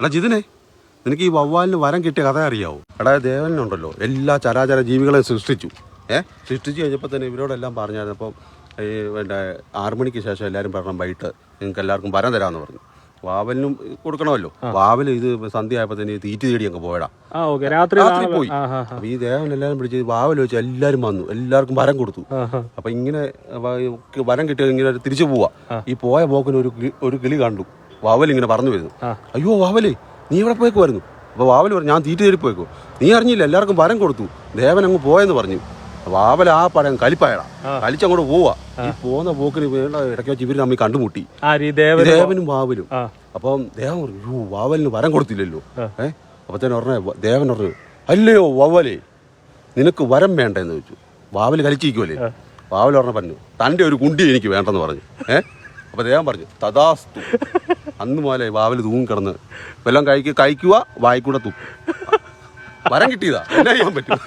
എടാ ജിതിനെ, നിനക്ക് ഈ വവ്വാലിന് വരം കിട്ടിയ കഥ അറിയാവോ? എടാ ദേവനുണ്ടല്ലോ എല്ലാ ചരാചര ജീവികളെ സൃഷ്ടിച്ചു. സൃഷ്ടിച്ച് കഴിഞ്ഞപ്പോൾ തന്നെ ഇവരോടെല്ലാം പറഞ്ഞായിരുന്നു. അപ്പം ഈ 6 മണിക്ക് ശേഷം എല്ലാവരും പറഞ്ഞു വൈകിട്ട് നിങ്ങൾക്ക് എല്ലാവർക്കും വരം തരാമെന്ന് പറഞ്ഞു. വാവലിനും കൊടുക്കണമല്ലോ. വാവൽ ഇത് സന്ധ്യ ആയപ്പോൾ തന്നെ തീറ്റി തേടി അങ്ങ് പോയടാ. രാത്രി പോയി. അപ്പൊ ഈ ദേവൻ എല്ലാവരും പിടിച്ച് വാവൽ വെച്ച് എല്ലാവരും വന്നു, എല്ലാവർക്കും വരം കൊടുത്തു. അപ്പൊ ഇങ്ങനെ വരം കിട്ടിയ ഇങ്ങനെ തിരിച്ചു പോവാ. ഈ പോയ പോക്കിന് ഒരു കിളി കണ്ടു. വാവൽ ഇങ്ങനെ പറഞ്ഞു വരുന്നു. അയ്യോ വാവലേ, നീ ഇവിടെ പോയേക്കുമായിരുന്നു. അപ്പോൾ വാവൽ പറഞ്ഞു, ഞാൻ തീറ്റ തേടി പോയേക്കോ. നീ അറിഞ്ഞില്ല, എല്ലാവർക്കും വരം കൊടുത്തു, ദേവൻ അങ്ങ് പോയെന്ന് പറഞ്ഞു. വാവൽ ആ പടം കലിപ്പായടാ, കലിച്ചങ്ങോട്ട് പോവാ. ഈ പോകുന്ന പോക്കിന് ഇടയ്ക്ക് വെച്ച് ഇവര് നമ്മി കണ്ടുമുട്ടി, ദേവനും വാവലും. അപ്പം ദേവൻ പറഞ്ഞു, വാവലിന് വരം കൊടുത്തില്ലല്ലോ. അപ്പത്തേനും പറഞ്ഞ ദേവൻ പറഞ്ഞു, അല്ലയോ വാവലേ, നിനക്ക് വരം വേണ്ടെന്ന് ചോദിച്ചു. വാവൽ കലിച്ചിരിക്കുമല്ലേ. വാവൽ പറഞ്ഞു, തൻ്റെ ഒരു കുണ്ടി എനിക്ക് വേണ്ടെന്ന് പറഞ്ഞു. അപ്പൊ ദേവൻ പറഞ്ഞു, തഥാസ്തു. അന്ന് മുതലേ വാവൽ തൂങ്ങിക്കിടന്ന് വല്ലതും കഴിക്കുക, വായിക്കൂടെ തുപ്പും. വരം കിട്ടിയതാ, എന്നാ ചെയ്യാൻ പറ്റും.